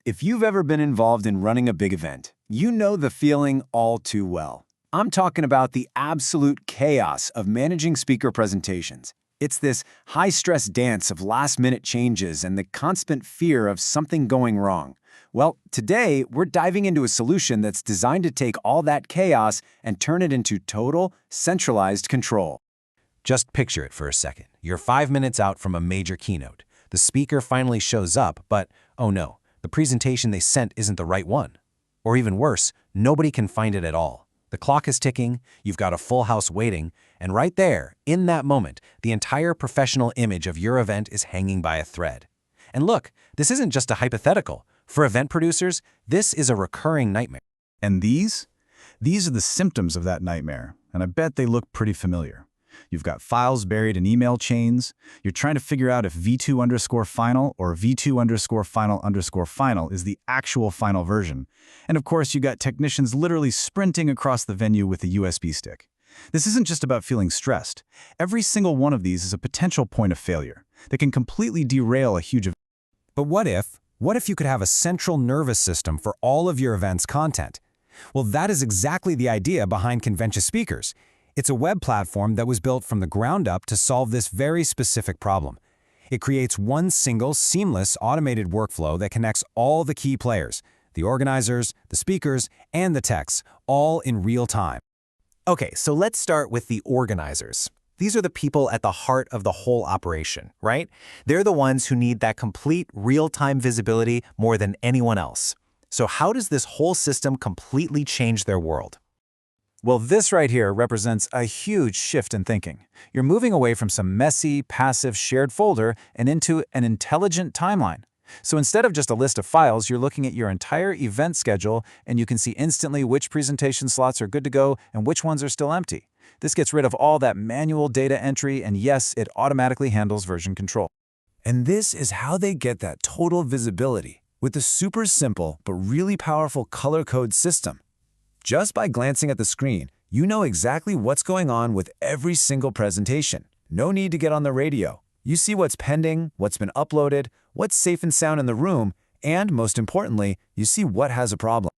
If you've ever been involved in running a big event, you know the feeling all too well. I'm talking about the absolute chaos of managing speaker presentations. It's this high-stress dance of last-minute changes and the constant fear of something going wrong. Well, today, we're diving into a solution that's designed to take all that chaos and turn it into total, centralized control. Just picture it for a second. You're 5 minutes out from a major keynote. The speaker finally shows up, but oh no, the presentation they sent isn't the right one. Or even worse, nobody can find it at all. The clock is ticking, you've got a full house waiting, and right there, in that moment, the entire professional image of your event is hanging by a thread. And look, this isn't just a hypothetical. For event producers, this is a recurring nightmare. And these are the symptoms of that nightmare, and I bet they look pretty familiar. You've got files buried in email chains. You're trying to figure out if v2_final or v2_final_final is the actual final version. And of course, you got technicians literally sprinting across the venue with a USB stick. This isn't just about feeling stressed. Every single one of these is a potential point of failure that can completely derail a huge event. But what if you could have a central nervous system for all of your event's content? Well, that is exactly the idea behind Conventus Speakers. It's a web platform that was built from the ground up to solve this very specific problem. It creates one single, seamless, automated workflow that connects all the key players, the organizers, the speakers, and the techs, all in real time. Okay, so let's start with the organizers. These are the people at the heart of the whole operation, right? They're the ones who need that complete real-time visibility more than anyone else. So how does this whole system completely change their world? Well, this right here represents a huge shift in thinking. You're moving away from some messy, passive, shared folder and into an intelligent timeline. So instead of just a list of files, you're looking at your entire event schedule, and you can see instantly which presentation slots are good to go and which ones are still empty. This gets rid of all that manual data entry, and yes, it automatically handles version control. And this is how they get that total visibility with a super simple but really powerful color code system. Just by glancing at the screen, you know exactly what's going on with every single presentation. No need to get on the radio. You see what's pending, what's been uploaded, what's safe and sound in the room, and most importantly, you see what has a problem.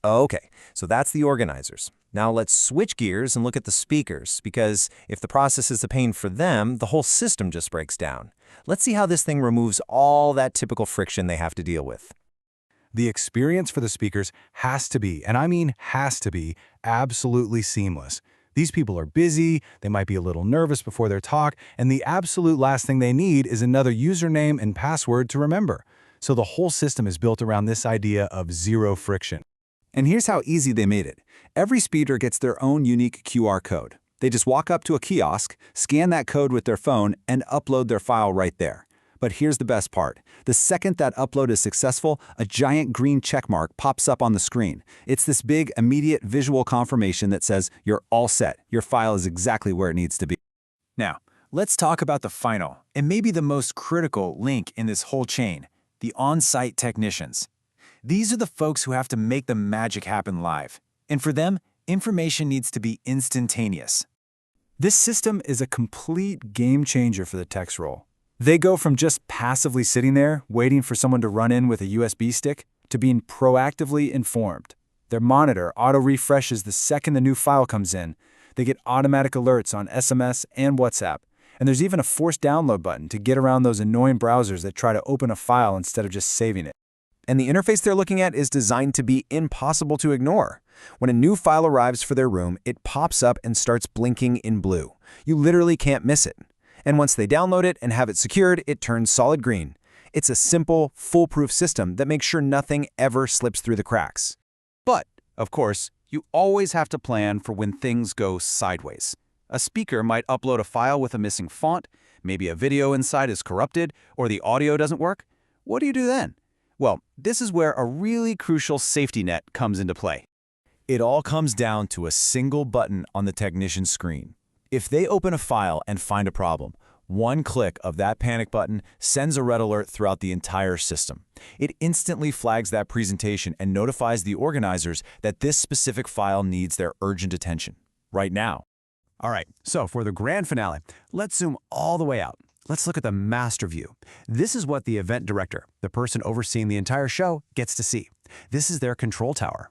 Okay, so that's the organizers. Now let's switch gears and look at the speakers, because if the process is a pain for them, the whole system just breaks down. Let's see how this thing removes all that typical friction they have to deal with. The experience for the speakers has to be, and I mean has to be, absolutely seamless. These people are busy, they might be a little nervous before their talk, and the absolute last thing they need is another username and password to remember. So the whole system is built around this idea of zero friction. And here's how easy they made it. Every speaker gets their own unique QR code. They just walk up to a kiosk, scan that code with their phone, and upload their file right there. But here's the best part. The second that upload is successful, a giant green checkmark pops up on the screen. It's this big, immediate visual confirmation that says you're all set. Your file is exactly where it needs to be. Now, let's talk about the final, and maybe the most critical link in this whole chain, the on-site technicians. These are the folks who have to make the magic happen live. And for them, information needs to be instantaneous. This system is a complete game changer for the tech's role. They go from just passively sitting there, waiting for someone to run in with a USB stick, to being proactively informed. Their monitor auto-refreshes the second the new file comes in. They get automatic alerts on SMS and WhatsApp. And there's even a forced download button to get around those annoying browsers that try to open a file instead of just saving it. And the interface they're looking at is designed to be impossible to ignore. When a new file arrives for their room, it pops up and starts blinking in blue. You literally can't miss it. And once they download it and have it secured, it turns solid green. It's a simple, foolproof system that makes sure nothing ever slips through the cracks. But, of course, you always have to plan for when things go sideways. A speaker might upload a file with a missing font, maybe a video inside is corrupted, or the audio doesn't work. What do you do then? Well, this is where a really crucial safety net comes into play. It all comes down to a single button on the technician's screen. If they open a file and find a problem, one click of that panic button sends a red alert throughout the entire system. It instantly flags that presentation and notifies the organizers that this specific file needs their urgent attention, right now. All right, so for the grand finale, let's zoom all the way out. Let's look at the master view. This is what the event director, the person overseeing the entire show, gets to see. This is their control tower.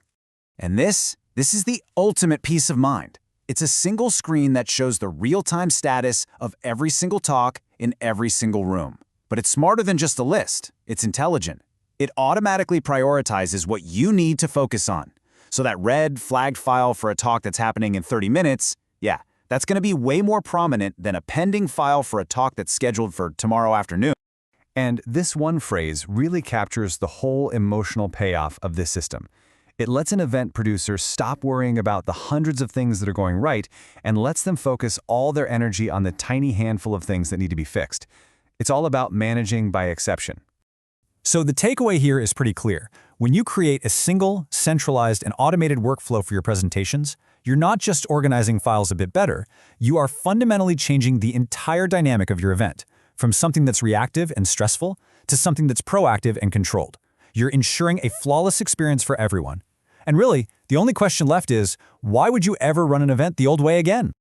And this is the ultimate peace of mind. It's a single screen that shows the real-time status of every single talk in every single room. But it's smarter than just a list. It's intelligent. It automatically prioritizes what you need to focus on. So that red flagged file for a talk that's happening in 30 minutes, yeah, that's going to be way more prominent than a pending file for a talk that's scheduled for tomorrow afternoon. And this one phrase really captures the whole emotional payoff of this system. It lets an event producer stop worrying about the hundreds of things that are going right and lets them focus all their energy on the tiny handful of things that need to be fixed. It's all about managing by exception. So the takeaway here is pretty clear. When you create a single, centralized, and automated workflow for your presentations, you're not just organizing files a bit better, you are fundamentally changing the entire dynamic of your event, from something that's reactive and stressful to something that's proactive and controlled. You're ensuring a flawless experience for everyone. And really, the only question left is, why would you ever run an event the old way again?